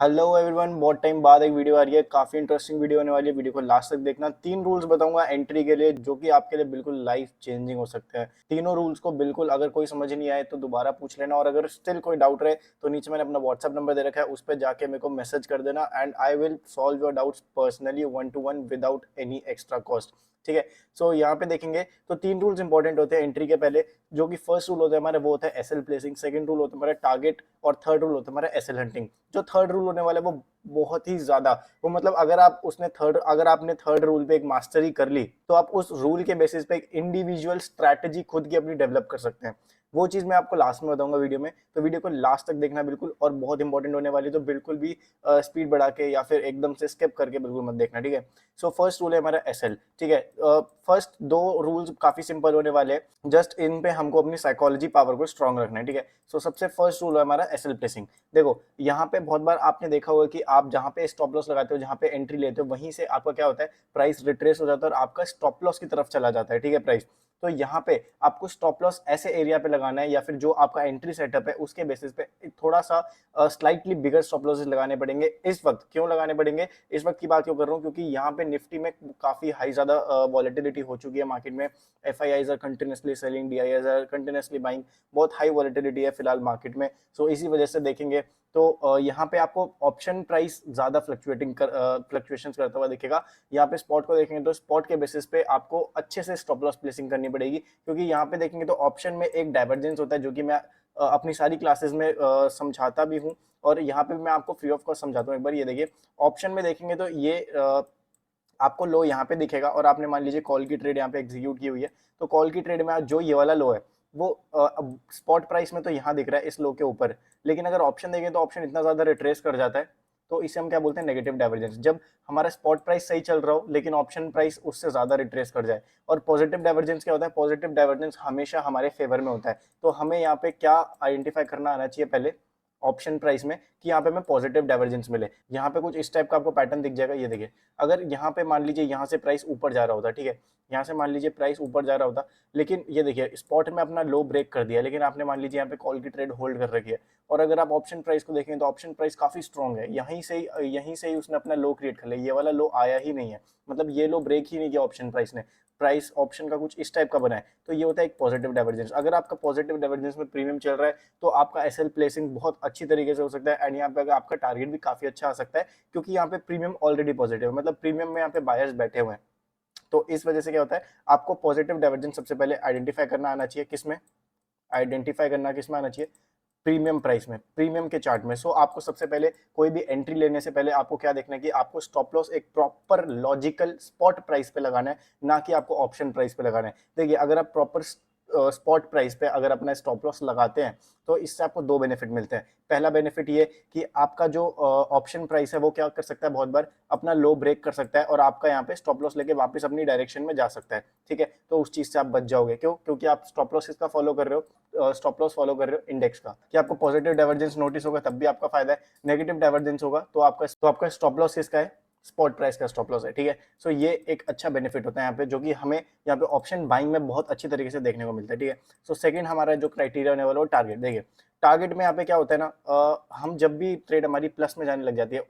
Hello everyone, बहुत time बाद एक वीडियो आ रही है। काफी इंटरेस्टिंग वीडियो होने वाली है। वीडियो को लास्ट तक देखना। 3 रूल्स बताऊंगा एंट्री के लिए जो कि आपके लिए बिल्कुल लाइफ चेंजिंग हो सकते हैं। तीनों रूल्स को बिल्कुल, अगर कोई समझ नहीं आए तो दोबारा पूछ लेना, और अगर स्टिल कोई डाउट रहे तो नीचे मैंने अपना व्हाट्सएप नंबर दे रखा है, उस पर जाके मेरे को मैसेज कर देना and I will solve your doubts personally 1 to 1 without any extra cost. ठीक है। सो यहाँ पे देखेंगे तो 3 रूल्स इंपॉर्टेंट होते हैं एंट्री के पहले। जो कि फर्स्ट रूल होता है हमारा वो होता है एसएल प्लेसिंग, सेकंड रूल होता है हमारा टारगेट, और थर्ड रूल होता है हमारा एसएल हंटिंग। जो थर्ड रूल होने वाला है वो बहुत ही ज्यादा, वो मतलब अगर आपने थर्ड रूल पे एक मास्टरी कर ली तो आप उस रूल के बेसिस पे एक इंडिविजुअल स्ट्रैटेजी खुद की अपनी डेवलप कर सकते हैं। वो चीज मैं आपको लास्ट में बताऊंगा वीडियो में, तो वीडियो को लास्ट तक देखना बिल्कुल, और बहुत इंपॉर्टेंट होने वाली, तो बिल्कुल भी स्पीड बढ़ा के या फिर एकदम से स्किप करके बिल्कुल मत देखना। ठीक है। सो फर्स्ट रूल है हमारा एसएल। ठीक है। फर्स्ट 2 रूल्स काफी सिंपल होने वाले हैं, जस्ट इन पे हमको अपनी साइकोलॉजी पावर को स्ट्रांग रखना है। ठीक है। सो सबसे फर्स्ट रूल है हमारा एसएल प्लेसिंग। देखो यहाँ पे बहुत बार आपने देखा होगा कि आप जहां पे स्टॉप लॉस लगाते हो, जहां पे एंट्री लेते हो, वहीं से आपका क्या होता है, प्राइस रिट्रेस हो जाता है और आपका स्टॉप लॉस की तरफ चला जाता है। ठीक है। प्राइस, तो यहाँ पे आपको स्टॉप लॉस ऐसे एरिया पे लगाना है, या फिर जो आपका एंट्री सेटअप है उसके बेसिस पे थोड़ा सा स्लाइटली बिगर स्टॉप लॉसेस लगाने पड़ेंगे। इस वक्त क्यों लगाने पड़ेंगे, इस वक्त की बात क्यों कर रहा हूँ, क्योंकि यहाँ पे निफ्टी में काफी हाई ज्यादा वॉलेटिलिटी हो चुकी है मार्केट में। FIIs are continuously selling, DIIs are continuously buying. बहुत हाई वॉलेटिलिटी है फिलहाल मार्केट में। सो इसी वजह से देखेंगे तो यहाँ पे आपको ऑप्शन प्राइस ज्यादा फ्लक्चुएशंस करता हुआ दिखेगा। यहाँ पे स्पॉट को देखेंगे तो स्पॉट के बेसिस पे आपको अच्छे से स्टॉप लॉस प्लेसिंग करनी पड़ेगी, क्योंकि यहाँ पे देखेंगे तो ऑप्शन में एक डाइवर्जेंस होता है जो कि मैं अपनी सारी क्लासेस में समझाता भी हूँ, और यहाँ पे मैं आपको फ्री ऑफ कॉस्ट समझाता हूँ। एक बार ये देखिए, ऑप्शन में देखेंगे तो ये आपको लो यहाँ पे दिखेगा, और आपने मान लीजिए कॉल की ट्रेड यहाँ पे एग्जीक्यूट की हुई है, तो कॉल की ट्रेड में जो ये वाला लो है वो स्पॉट प्राइस में तो यहाँ दिख रहा है इस लो के ऊपर, लेकिन अगर ऑप्शन देखें तो ऑप्शन इतना ज्यादा रिट्रेस कर जाता है, तो इसे हम क्या बोलते हैं, नेगेटिव डाइवर्जेंस। जब हमारा स्पॉट प्राइस सही चल रहा हो लेकिन ऑप्शन प्राइस उससे ज्यादा रिट्रेस कर जाए। और पॉजिटिव डाइवर्जेंस क्या होता है, पॉजिटिव डाइवर्जेंस हमेशा हमारे फेवर में होता है। तो हमें यहाँ पे क्या आइडेंटिफाई करना आना चाहिए पहले ऑप्शन प्राइस में, कि यहाँ पे हमें पॉजिटिव डाइवर्जेंस मिले। यहाँ पे कुछ इस टाइप का आपको पैटर्न दिख जाएगा, ये देखिए। अगर यहाँ पे मान लीजिए यहाँ से प्राइस ऊपर जा रहा होता, ठीक है, यहाँ से मान लीजिए प्राइस ऊपर जा रहा होता, लेकिन ये देखिए स्पॉट में अपना लो ब्रेक कर दिया, लेकिन आपने मान लीजिए यहाँ पे कॉल की ट्रेड होल्ड कर रखी है, और अगर आप ऑप्शन प्राइस को देखें तो ऑप्शन प्राइस काफी स्ट्रॉन्ग है। यहीं से ही उसने अपना लो क्रिएट कर लिया, ये वाला लो आया ही नहीं है, मतलब ये लो ब्रेक ही नहीं किया ऑप्शन प्राइस ने। प्राइस ऑप्शन का कुछ इस टाइप का बना है, तो ये होता है एक पॉजिटिव डाइवर्जेंस। अगर आपका पॉजिटिव डाइवर्जेंस में प्रीमियम चल रहा है तो आपका एसएल प्लेसिंग बहुत अच्छी तरीके से हो सकता है, एंड यहाँ पे अगर आपका टारगेट भी काफी अच्छा आ सकता है, क्योंकि यहाँ पे प्रीमियम ऑलरेडी पॉजिटिव है, मतलब प्रीमियम में यहाँ पे बायर्स बैठे हुए हैं। तो इस वजह से क्या होता है, आपको पॉजिटिव डाइवर्जेंस सबसे पहले आइडेंटिफाई करना आना चाहिए। किसमें आइडेंटिफाई करना, किसमें आना चाहिए, प्रीमियम प्राइस में, प्रीमियम के चार्ट में। सो आपको सबसे पहले कोई भी एंट्री लेने से पहले आपको क्या देखना है कि आपको स्टॉप लॉस एक प्रॉपर लॉजिकल स्पॉट प्राइस पे लगाना है, ना कि आपको ऑप्शन प्राइस पे लगाना है। देखिए अगर आप प्रॉपर स्पॉट प्राइस पे अगर अपना स्टॉप लॉस लगाते हैं तो इससे आपको 2 बेनिफिट मिलते हैं। पहला बेनिफिट ये कि आपका जो ऑप्शन प्राइस है वो क्या कर सकता है, बहुत बार अपना लो ब्रेक कर सकता है और आपका यहाँ पे स्टॉप लॉस लेके वापस अपनी डायरेक्शन में जा सकता है। ठीक है, तो उस चीज से आप बच जाओगे। क्यों? क्योंकि आप स्टॉप लॉस इसका फॉलो कर रहे हो, स्टॉप लॉस फॉलो कर रहे हो इंडेक्स का, कि आपको पॉजिटिव डाइवर्जेंस नोटिस होगा तब भी आपका फायदा है, नेगेटिव डाइवर्जेंस होगा तो आपका स्टॉप लॉस किसका है, स्पॉट प्राइस का स्टॉप लॉस है। ठीक है। सो ये एक अच्छा बेनिफिट होता है यहाँ पे, जो कि हमें यहाँ पे ऑप्शन बाइंग में बहुत अच्छी तरीके से देखने को मिलता है। ठीक है। सो सेकंड हमारा जो क्राइटेरिया होने वाला वो टारगेट। देखिए टारगेट में यहाँ पे क्या होता है ना, हम जब भी ट्रेड हमारी प्लस में जाने लग जाती है,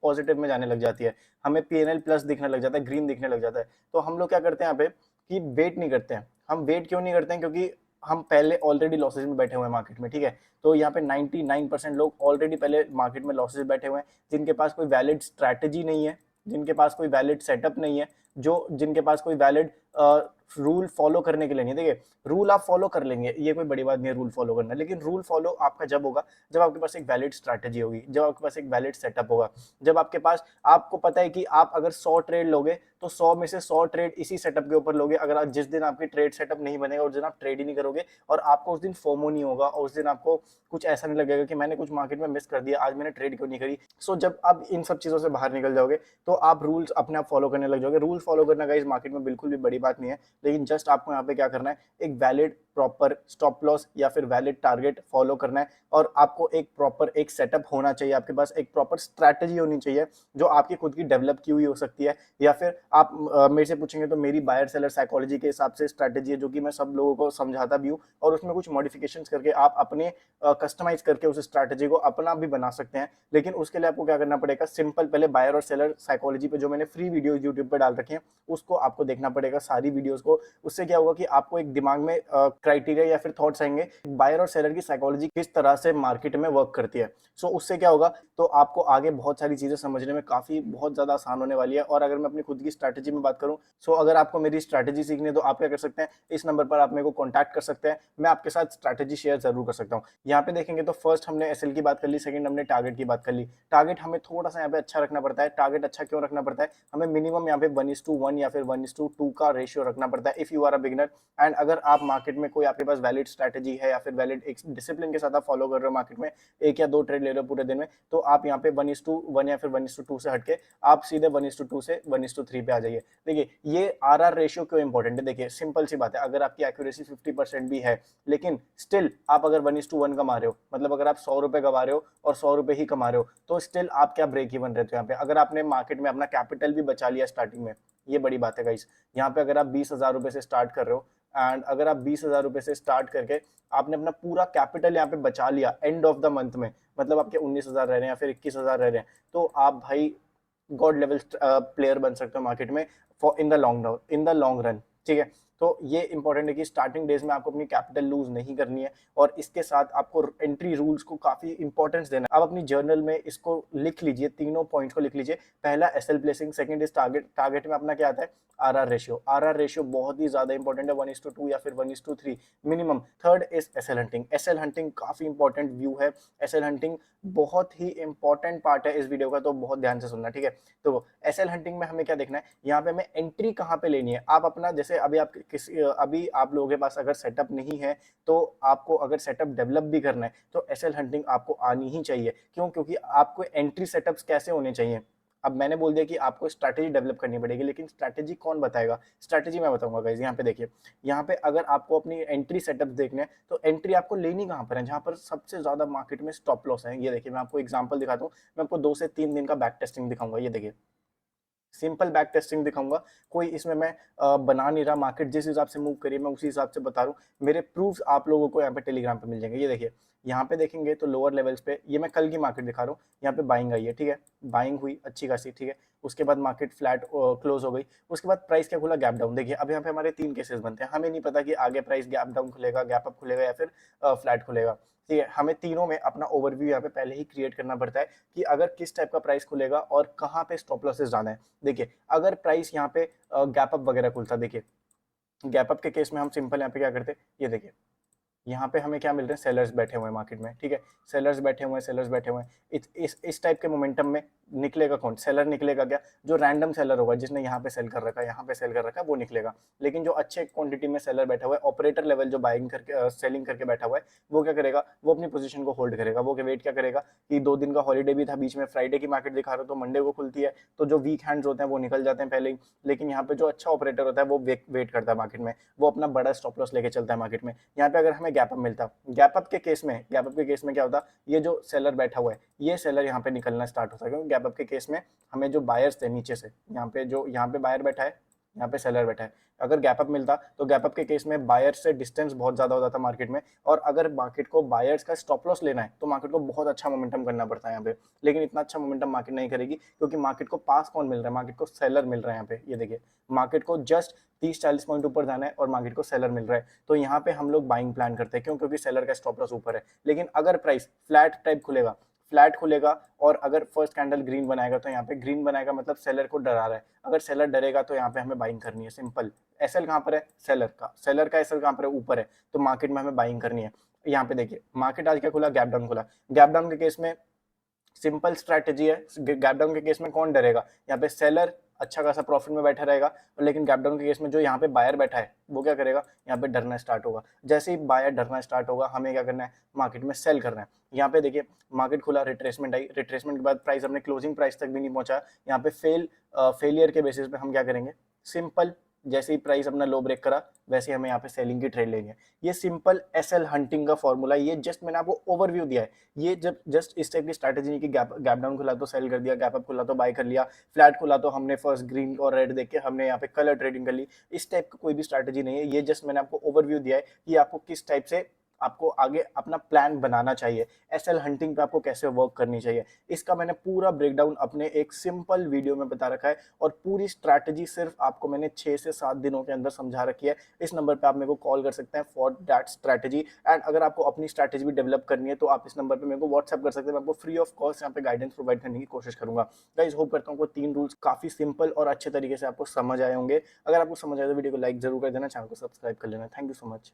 पॉजिटिव में जाने लग जाती है, हमें पीएनएल प्लस दिखने लग जाता है, ग्रीन दिखने लग जाता है, तो हम लोग क्या करते हैं यहाँ पे कि वेट नहीं करते हैं। हम वेट क्यों नहीं करते हैं, क्योंकि हम पहले ऑलरेडी लॉसेज में बैठे हुए हैं मार्केट में। ठीक है। तो यहाँ पे 99% लोग ऑलरेडी पहले मार्केट में लॉसेज बैठे हुए हैं, जिनके पास कोई वैलिड स्ट्रैटेजी नहीं है, जिनके पास कोई वैलिड सेटअप नहीं है, जो जिनके पास कोई वैलिड रूल फॉलो करने के लिए नहीं। देखिए रूल आप फॉलो कर लेंगे, ये कोई बड़ी बात नहीं है रूल फॉलो करना, लेकिन रूल फॉलो आपका जब होगा जब आपके पास एक वैलिड स्ट्रैटेजी होगी, जब आपके पास एक वैलिड सेटअप होगा, जब आपके पास, आपको पता है कि आप अगर 100 ट्रेड लोगे तो 100 में से 100 ट्रेड इसी सेटअप के ऊपर लोगे। अगर जिस दिन आपकी ट्रेड सेटअप नहीं बनेगा उस दिन आप ट्रेड ही नहीं करोगे, और आपको उस दिन फोमो नहीं होगा, और उस दिन आपको कुछ ऐसा नहीं लगेगा कि मैंने कुछ मार्केट में मिस कर दिया, आज मैंने ट्रेड क्यों नहीं करी। सो जब आप इन सब चीजों से बाहर निकल जाओगे तो आप रूल्स अपने आप फॉलो करने लग जाओगे। रूल फॉलो करना गाइस मार्केट में बिल्कुल भी बड़ी बात नहीं है, लेकिन जस्ट आपको यहाँ पे क्या करना है, एक वैलिड प्रॉपर स्टॉप लॉस या फिर वैलिड टारगेट फॉलो करना है, और आपको एक प्रॉपर एक सेटअप होना चाहिए, आपके पास एक प्रॉपर स्ट्रैटेजी होनी चाहिए जो आपकी खुद की डेवलप की हुई हो सकती है, या फिर आप मेरे से पूछेंगे तो मेरी बायर सेलर साइकोलॉजी के हिसाब से स्ट्रैटेजी है जो कि मैं सब लोगों को समझाता भी हूँ, और उसमें कुछ मॉडिफिकेशंस करके आप अपने कस्टमाइज करके उस स्ट्रैटेजी को अपना भी बना सकते हैं। लेकिन उसके लिए आपको क्या करना पड़ेगा, सिंपल पहले बायर और सेलर साइकोलॉजी पे जो मैंने फ्री वीडियो यूट्यूब पे डाल रखे हैं उसको आपको देखना पड़ेगा, सारी वीडियोस को। उससे क्या होगा कि आपको एक दिमाग में क्राइटेरिया या फिर थॉट्स आएंगे बायर और सेलर की साइकोलॉजी किस तरह से मार्केट में वर्क करती है। सो उससे क्या होगा, तो आपको आगे बहुत सारी चीजें समझने में काफी बहुत ज्यादा आसान होने वाली है। और अगर मैं अपनी खुद की स्ट्रैटेजी में बात करूं, सो अगर आपको मेरी स्ट्रैटेजी सीखनी है तो आप क्या कर सकते हैं, इस नंबर पर आप मेरे को कॉन्टैक्ट कर सकते हैं, मैं आपके साथ स्ट्रैटेजी शेयर जरूर कर सकता हूँ। यहाँ पे देखेंगे तो फर्स्ट हमने एसएल की बात कर ली, सेकंड हमने टारगेट की बात कर ली। टारगेट हमें थोड़ा सा यहाँ पे अच्छा रखना पड़ता है। टारगेट अच्छा क्यों रखना पड़ता है, हमें मिनिमम यहाँ पे 1:1 या फिर 1:2 का रेशियो रखना पड़ता है if you are a beginner. And अगर आप मार्केट में कोई आपके पास वैलिड स्ट्रैटेजी है या फिर वैलिड एक डिसिप्लिन के साथ आप फॉलो कर रहे हो मार्केट में, एक या दो ट्रेड ले रहे हो पूरे दिन में, तो आप यहाँ पे 1:1 या फिर 1:2 से हटके आप सीधे 1:2 से 1:3 पे आ जाइए। देखिए ये आरआर रेशियो क्यों इंपॉर्टेंट है, देखिए सिंपल सी बात है, अगर आपकी एक्यूरेसी 50% भी है लेकिन स्टिल आप अगर 1:1 कमा रहे हो, मतलब अगर आप 100 रुपए कमा रहे हो और 100 रुपए ही कमा रहे हो, तो स्टिल आप क्या ब्रेक इवन रहते हो यहाँ पे। अगर आपने मार्केट में अपना कैपिटल भी बचा लिया स्टार्टिंग में, ये बड़ी बात है गाइस। यहाँ पे अगर आप 20,000 रुपए से स्टार्ट कर रहे हो, एंड अगर आप 20,000 रुपए से स्टार्ट करके आपने अपना पूरा कैपिटल यहाँ पे बचा लिया एंड ऑफ द मंथ में, मतलब आपके 19,000 रह रहे हैं या फिर 21,000 रह रहे हैं, तो आप भाई गॉड लेवल प्लेयर बन सकते हो मार्केट में for in the long run. ठीक है, तो ये इंपॉर्टेंट है कि स्टार्टिंग डेज में आपको अपनी कैपिटल लूज नहीं करनी है, और इसके साथ आपको एंट्री रूल्स को काफी इंपॉर्टेंस देना है। आप अपनी जर्नल में इसको लिख लीजिए, तीनों पॉइंट्स को लिख लीजिए। पहला SL placing, second is target, target में अपना क्या आता है, आरआर रेशियो बहुत ही ज्यादा इंपॉर्टेंट है, 1:2 या फिर 1:3 minimum. Third is SL hunting, SL hunting काफी इंपॉर्टेंट व्यू है, एसएल हंटिंग बहुत ही इंपॉर्टेंट पार्ट है इस वीडियो का, तो बहुत ध्यान से सुनना। ठीक है, तो एसएल हंटिंग में हमें क्या देखना है, यहाँ पे हमें एंट्री कहाँ पे लेनी है। आप अपना जैसे अभी आप लोगों के पास अगर सेटअप नहीं है, तो आपको अगर सेटअप डेवलप भी करना है तो एसएल हंटिंग आपको आनी ही चाहिए। क्यों, क्योंकि आपको एंट्री सेटअप्स कैसे होने चाहिए। अब मैंने बोल दिया कि आपको स्ट्रैटेजी डेवलप करनी पड़ेगी, लेकिन स्ट्रैटेजी कौन बताएगा, स्ट्रैटेजी मैं बताऊंगा गाइस। यहाँ पे देखिए, यहाँ पे अगर आपको अपनी एंट्री सेटअप देखने हैं तो एंट्री आपको लेनी कहाँ पर है, जहाँ पर सबसे ज्यादा मार्केट में स्टॉप लॉस है। ये देखिए मैं आपको एग्जांपल दिखाता हूँ, मैं आपको 2 से 3 दिन का बैक टेस्टिंग दिखाऊंगा। ये देखिए सिंपल बैक टेस्टिंग दिखाऊंगा, कोई इसमें मैं बना नहीं रहा, मार्केट जिस हिसाब से मूव करिए मैं उसी हिसाब से बता रहा हूँ। मेरे प्रूफ्स आप लोगों को यहाँ पे टेलीग्राम पे मिल जाएंगे। ये देखिए यहाँ पे देखेंगे तो लोअर लेवल्स पे, ये मैं कल की मार्केट दिखा रहा हूँ, यहाँ पे बाइंग आई है। ठीक है, बाइंग हुई अच्छी खासी। ठीक है, उसके बाद मार्केट फ्लैट क्लोज हो गई, उसके बाद प्राइस क्या खुला, गैप डाउन। देखिए अब यहाँ पे हमारे 3 केसेस बनते हैं, हमें नहीं पता कि आगे प्राइस गैप डाउन खुलेगा, गैप अप खुलेगा या फिर फ्लैट खुलेगा। ठीक है, हमें तीनों में अपना ओवरव्यू यहाँ पे पहले ही क्रिएट करना पड़ता है कि अगर किस टाइप का प्राइस खुलेगा और कहाँ पे स्टॉप लॉसेस जाना है। देखिए अगर प्राइस यहाँ पे गैप अप वगैरह खुलता, देखिए गैप अप के केस में हम सिंपल यहाँ पे क्या करते हैं, ये देखिए यहाँ पे हमें क्या मिल रहे हैं, सेलर्स बैठे हुए हैं मार्केट में। ठीक है, सेलर्स बैठे हुए हैं, सेलर्स बैठे हुए हैं। इस टाइप के मोमेंटम में निकलेगा कौन, सेलर निकलेगा क्या, जो रैंडम सेलर होगा जिसने यहाँ पे सेल कर रखा है, यहाँ पे सेल कर रखा है, वो निकलेगा। लेकिन जो अच्छे क्वांटिटी में सेलर बैठा हुआ है, ऑपरेटर लेवल जो बाइंग करके सेलिंग करके बैठा हुआ है, वो क्या करेगा, वो अपनी पोजीशन को होल्ड करेगा। वो वेट क्या करेगा कि 2 दिन का हॉलीडे भी था बीच में, फ्राइडे की मार्केट दिखा रहा हूँ तो मंडे को खुलती है, तो जो वीक हैंड्स होते हैं वो निकल जाते हैं पहले ही। लेकिन यहाँ पे जो अच्छा ऑपरेटर होता है वो वेट करता है मार्केट में, वो अपना बड़ा स्टॉप लॉस लेके चलता है मार्केट में। यहाँ पे अगर हमें गैप अप मिलता, गैप अप के केस में क्या होता, ये जो सेलर बैठा हुआ है ये सेलर यहाँ पे निकलना स्टार्ट होता है, क्योंकि गैप अप के केस में हमें जो बायर्स थे नीचे से, यहाँ पे बायर बैठा है, यहाँ पे सेलर बैठा है, अगर गैप अप मिलता तो गैप अप के केस में बायर से डिस्टेंस बहुत ज्यादा होता था मार्केट में, और अगर मार्केट को बायर्स का स्टॉप लॉस लेना है तो मार्केट को बहुत अच्छा मोमेंटम करना पड़ता है यहाँ पे। लेकिन इतना अच्छा मोमेंटम मार्केट नहीं करेगी, क्योंकि मार्केट को पास कौन मिल रहा है, मार्केट को सेलर मिल रहा है। यहाँ पे ये देखिए मार्केट को जस्ट 30-40 पॉइंट ऊपर जाना है और मार्केट को सेलर मिल रहा है, तो यहाँ पे हम लोग बाइंग प्लान करते हैं। क्यों, क्योंकि सेलर का स्टॉप लॉस ऊपर है। लेकिन अगर प्राइस फ्लैट खुलेगा और अगर फर्स्ट कैंडल ग्रीन बनाएगा, तो यहाँ पे ग्रीन बनाएगा मतलब सेलर को डरा रहा है, अगर सेलर डरेगा तो यहाँ पे हमें बाइंग करनी है। सिंपल, एसएल कहाँ पर है, सेलर का एसएल कहाँ पर है, ऊपर है, तो मार्केट में हमें बाइंग करनी है। यहाँ पे देखिए मार्केट आज क्या खुला, गैप डाउन खुला। गैप डाउन के केस में सिंपल स्ट्रैटेजी है, गैप डाउन के केस में कौन डरेगा, यहाँ पे सेलर अच्छा खासा प्रॉफिट में बैठा रहेगा, लेकिन गैप डाउन के केस में जो यहाँ पे बायर बैठा है वो क्या करेगा, यहाँ पे डरना स्टार्ट होगा। जैसे ही बायर डरना स्टार्ट होगा, हमें क्या करना है, मार्केट में सेल करना है। यहाँ पे देखिए मार्केट खुला, रिट्रेसमेंट आई, रिट्रेसमेंट के बाद प्राइस अपने क्लोजिंग प्राइस तक भी नहीं पहुंचा, यहाँ पे फेलियर के बेसिस पे हम क्या करेंगे, सिंपल जैसे ही प्राइस अपना लो ब्रेक करा वैसे हमें यहाँ पे सेलिंग की ट्रेड लेनी है। ये सिंपल एसएल हंटिंग का फॉर्मूला है, ये जस्ट मैंने आपको ओवरव्यू दिया है। ये जब जस्ट इस टाइप की स्ट्रैटेजी नहीं कि गैप गैप डाउन खुला तो सेल कर दिया, गैप अप खुला तो बाय कर लिया, फ्लैट खुला तो हमने फर्स्ट ग्रीन और रेड देख के हमने यहाँ पे कलर ट्रेडिंग कर ली। इस टाइप का कोई भी स्ट्रैटेजी नहीं है, ये जस्ट मैंने आपको ओवरव्यू दिया है कि आपको किस टाइप से आपको आगे अपना प्लान बनाना चाहिए, एसएल हंटिंग पे आपको कैसे वर्क करनी चाहिए। इसका मैंने पूरा ब्रेकडाउन अपने एक सिंपल वीडियो में बता रखा है और पूरी स्ट्रैटेजी सिर्फ आपको मैंने 6 से 7 दिनों के अंदर समझा रखी है। इस नंबर पे आप मेरे को कॉल कर सकते हैं फॉर दैट स्ट्रैटेजी। एंड अगर आपको अपनी स्ट्रैटेजी भी डेवलप करनी है तो आप इस नंबर पे मेरे को व्हाट्सएप कर सकते हैं, मैं आपको फ्री ऑफ कॉस्ट यहाँ पे गाइडेंस प्रोवाइड करने की कोशिश करूंगा। गाइस होप करता हूँ कि 3 रूल्स काफी सिंपल और अच्छे तरीके से आपको समझ आए होंगे। अगर आपको समझ आए तो वीडियो को लाइक जरूर कर देना, चैनल को सब्सक्राइब कर लेना। Thank you so much.